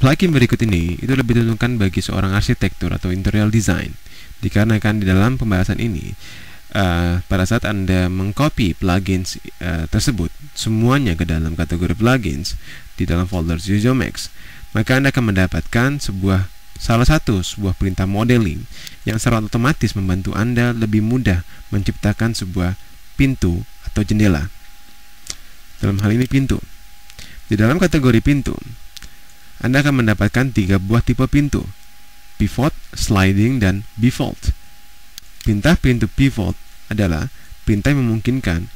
plugin berikut ini itu lebih diuntungkan bagi seorang arsitektur atau interior design, dikarenakan di dalam pembahasan ini pada saat Anda mengcopy plugins tersebut semuanya ke dalam kategori plugins di dalam folder Ziomax, maka Anda akan mendapatkan salah satu perintah modeling yang secara otomatis membantu Anda lebih mudah menciptakan sebuah pintu atau jendela. Dalam hal ini pintu. Di dalam kategori pintu, Anda akan mendapatkan 3 buah tipe pintu: pivot, sliding, dan default. Perintah pintu pivot adalah perintah yang memungkinkan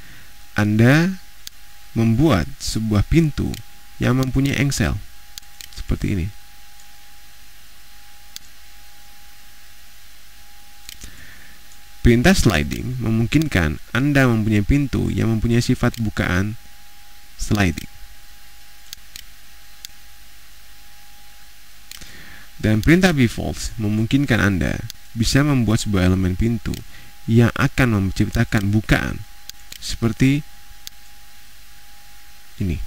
Anda membuat sebuah pintu yang mempunyai engsel seperti ini. Perintah sliding memungkinkan Anda mempunyai pintu yang mempunyai sifat bukaan sliding. Dan perintah default memungkinkan Anda bisa membuat sebuah elemen pintu yang akan menciptakan bukaan seperti ini.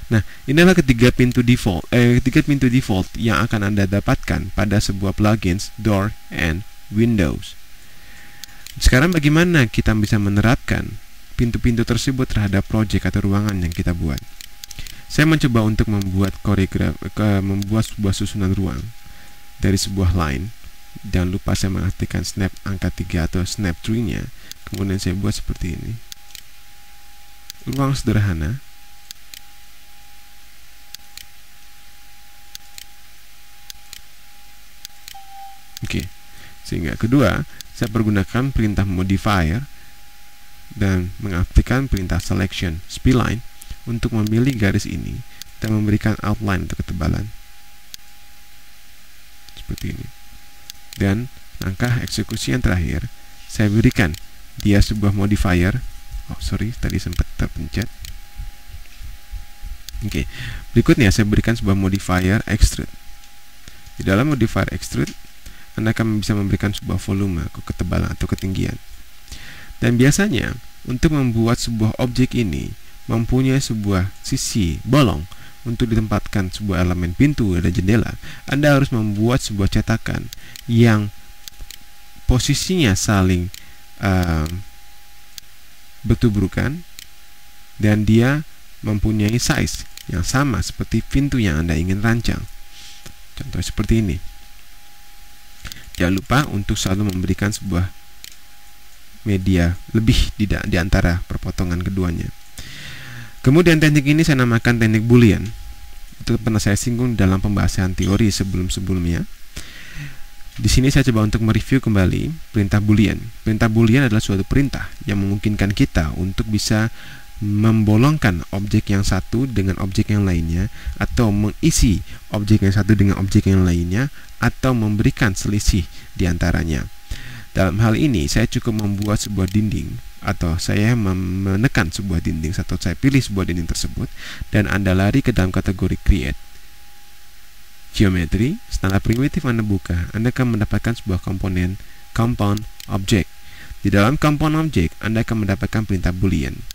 Nah, inilah ketiga pintu default yang akan Anda dapatkan pada sebuah plugins door and windows. Sekarang bagaimana kita bisa menerapkan pintu-pintu tersebut terhadap project atau ruangan yang kita buat? Saya mencoba untuk membuat sebuah susunan ruang dari sebuah line. Jangan lupa saya mengaktifkan snap angka 3 atau snap tree-nya. Kemudian saya buat seperti ini. Ruang sederhana. Oke. Sehingga kedua, saya pergunakan perintah modifier dan mengaktifkan perintah selection spline untuk memilih garis ini dan memberikan outline untuk ketebalan seperti ini. Dan langkah eksekusi yang terakhir, saya berikan dia sebuah modifier. Tadi sempat terpencet. Oke. Berikutnya saya berikan sebuah modifier extrude. Di dalam modifier extrude, Anda akan bisa memberikan sebuah volume, ketebalan atau ketinggian. Dan biasanya untuk membuat sebuah objek ini mempunyai sebuah sisi bolong untuk ditempatkan sebuah elemen pintu dan jendela, Anda harus membuat sebuah cetakan yang posisinya saling bertubrukan dan dia mempunyai size yang sama seperti pintu yang Anda ingin rancang. Contoh seperti ini. Jangan lupa untuk selalu memberikan sebuah media lebih di antara perpotongan keduanya. Kemudian teknik ini saya namakan teknik Boolean. Itu pernah saya singgung dalam pembahasan teori sebelum-sebelumnya. Di sini saya coba untuk mereview kembali perintah Boolean. Perintah Boolean adalah suatu perintah yang memungkinkan kita untuk bisa membolongkan objek yang satu dengan objek yang lainnya, atau mengisi objek yang satu dengan objek yang lainnya, atau memberikan selisih di antaranya. Dalam hal ini saya cukup membuat sebuah dinding, atau saya menekan sebuah dinding, atau saya pilih sebuah dinding tersebut, dan Anda lari ke dalam kategori create geometry. Setelah primitif Anda buka, Anda akan mendapatkan sebuah komponen compound object. Di dalam compound object Anda akan mendapatkan perintah Boolean.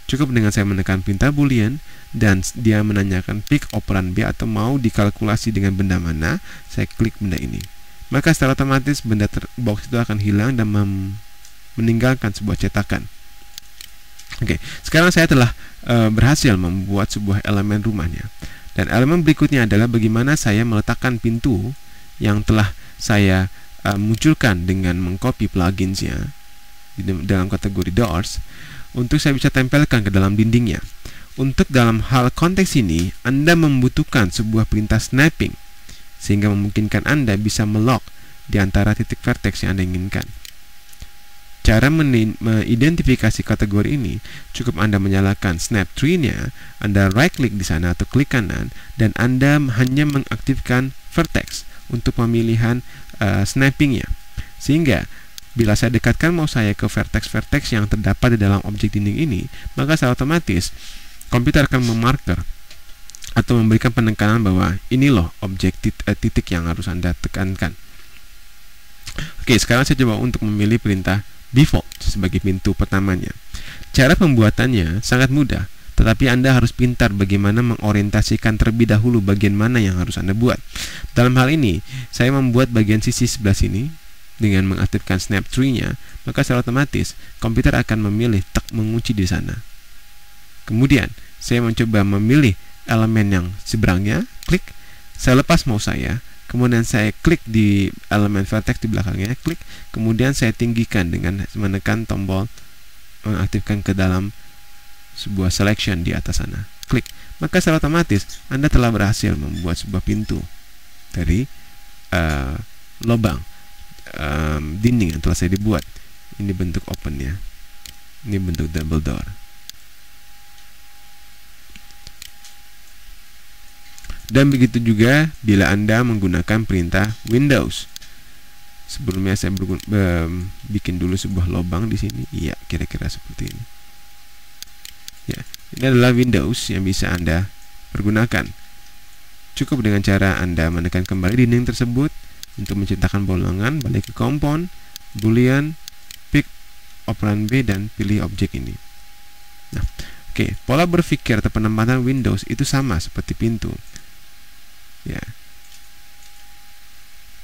Cukup dengan saya menekan perintah Boolean dan dia menanyakan pick operan B atau mau dikalkulasi dengan benda mana, saya klik benda ini. Maka secara otomatis benda box itu akan hilang dan meninggalkan sebuah cetakan. Oke, sekarang saya telah berhasil membuat sebuah elemen rumahnya. Dan elemen berikutnya adalah bagaimana saya meletakkan pintu yang telah saya munculkan dengan mengcopy pluginsnya dalam kategori doors, untuk saya bisa tempelkan ke dalam dindingnya. Untuk dalam hal konteks ini, Anda membutuhkan sebuah perintah snapping, sehingga memungkinkan Anda bisa melock di antara titik vertex yang Anda inginkan. Cara mengidentifikasi kategori ini, cukup Anda menyalakan snap tree-nya, Anda right click di sana atau klik kanan, dan Anda hanya mengaktifkan vertex untuk pemilihan snapping-nya. Sehingga bila saya dekatkan mouse saya ke vertex-vertex yang terdapat di dalam objek dinding ini, maka secara otomatis komputer akan memarker atau memberikan penekanan bahwa ini loh objek titik yang harus Anda tekankan. Oke, sekarang saya coba untuk memilih perintah default sebagai pintu pertamanya. Cara pembuatannya sangat mudah, tetapi Anda harus pintar bagaimana mengorientasikan terlebih dahulu bagian mana yang harus Anda buat. Dalam hal ini, saya membuat bagian sisi sebelah sini dengan mengaktifkan snap tree-nya, maka secara otomatis komputer akan memilih tak mengunci di sana. Kemudian, saya mencoba memilih elemen yang seberangnya, klik, saya lepas mouse saya, kemudian saya klik di elemen vertex di belakangnya, klik, kemudian saya tinggikan dengan menekan tombol mengaktifkan ke dalam sebuah selection di atas sana, klik, maka secara otomatis Anda telah berhasil membuat sebuah pintu dari lubang dinding yang telah saya dibuat. Ini bentuk open ya, ini bentuk double door. Dan begitu juga bila Anda menggunakan perintah Windows. Sebelumnya saya bikin dulu sebuah lubang di sini. Iya, kira-kira seperti ini. Ya, ini adalah Windows yang bisa Anda pergunakan. Cukup dengan cara Anda menekan kembali dinding tersebut untuk menciptakan bolongan, balik ke compound, boolean, pick operan B dan pilih objek ini. Nah, oke, pola berpikir atau penempatan Windows itu sama seperti pintu. Ya,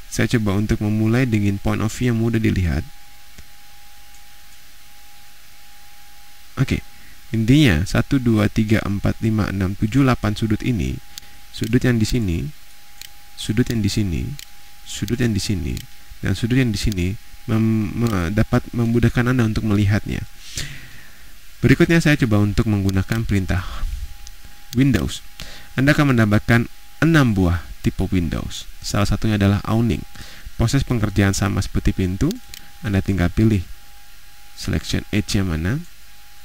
saya coba untuk memulai dengan point of view yang mudah dilihat. Oke, intinya 1, 2, 3, 4, 5, 6, 7, 8 sudut ini, sudut yang di sini, sudut yang di sini, sudut yang di sini, dan sudut yang di sini dapat memudahkan Anda untuk melihatnya. Berikutnya saya coba untuk menggunakan perintah Windows. Anda akan mendapatkan 6 buah tipe Windows. Salah satunya adalah awning. Proses pengerjaan sama seperti pintu. Anda tinggal pilih selection edge yang mana,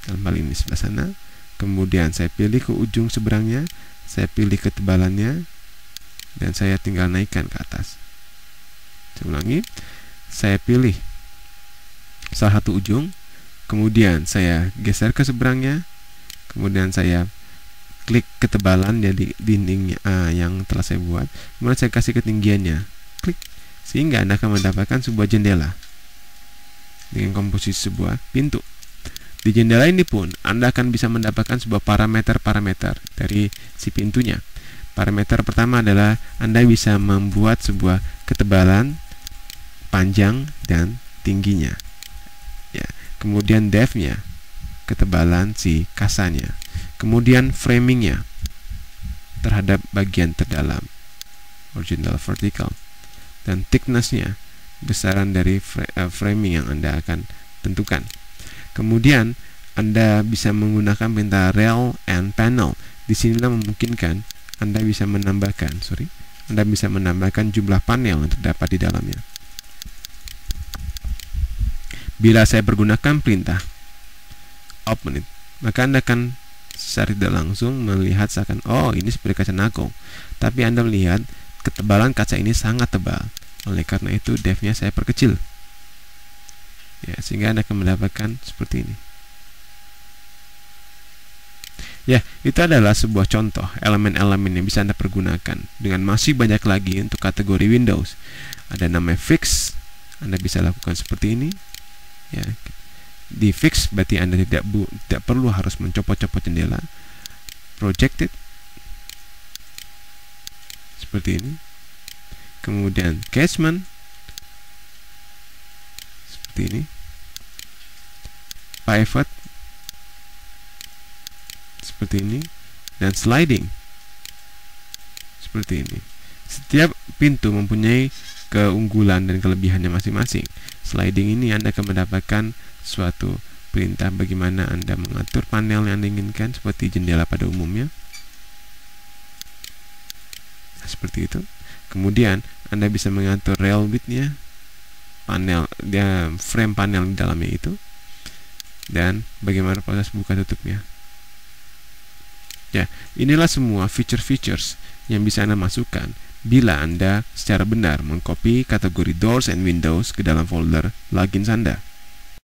dalam hal ini sebelah sana. Kemudian saya pilih ke ujung seberangnya, saya pilih ketebalannya, dan saya tinggal naikkan ke atas. Saya ulangi, saya pilih salah satu ujung, kemudian saya geser ke seberangnya, kemudian saya klik ketebalan dari dinding yang telah saya buat, kemudian saya kasih ketinggiannya, klik, sehingga Anda akan mendapatkan sebuah jendela dengan komposisi sebuah pintu. Di jendela ini pun Anda akan bisa mendapatkan sebuah parameter-parameter dari si pintunya. Parameter pertama adalah Anda bisa membuat sebuah ketebalan, panjang, dan tingginya. Ya, kemudian depth-nya, ketebalan si kasanya. Kemudian framingnya terhadap bagian terdalam, horizontal, vertical, dan thickness-nya, besaran dari framing yang Anda akan tentukan. Kemudian Anda bisa menggunakan perintah rel and panel. Disinilah memungkinkan Anda bisa menambahkan, jumlah panel yang terdapat di dalamnya. Bila saya pergunakan perintah open it, maka Anda akan secara tidak langsung melihat seakan, oh ini seperti kaca nagong, tapi Anda melihat ketebalan kaca ini sangat tebal. Oleh karena itu depth-nya saya perkecil, ya, sehingga Anda akan mendapatkan seperti ini. Ya, itu adalah sebuah contoh elemen-elemen yang bisa Anda pergunakan. Dengan masih banyak lagi untuk kategori Windows. Ada namanya fix, Anda bisa lakukan seperti ini. Ya, di fix berarti Anda tidak perlu harus mencopot-copot jendela. Projected seperti ini. Kemudian casement seperti ini. Pivot seperti ini, dan sliding seperti ini. Setiap pintu mempunyai keunggulan dan kelebihannya masing-masing. Sliding ini Anda akan mendapatkan suatu perintah bagaimana Anda mengatur panel yang Anda inginkan, seperti jendela pada umumnya. Nah, seperti itu. Kemudian Anda bisa mengatur rail width-nya, frame panel di dalamnya itu, dan bagaimana proses buka tutupnya. Ya, inilah semua features yang bisa Anda masukkan bila Anda secara benar mengcopy kategori Doors and Windows ke dalam folder plugins Anda.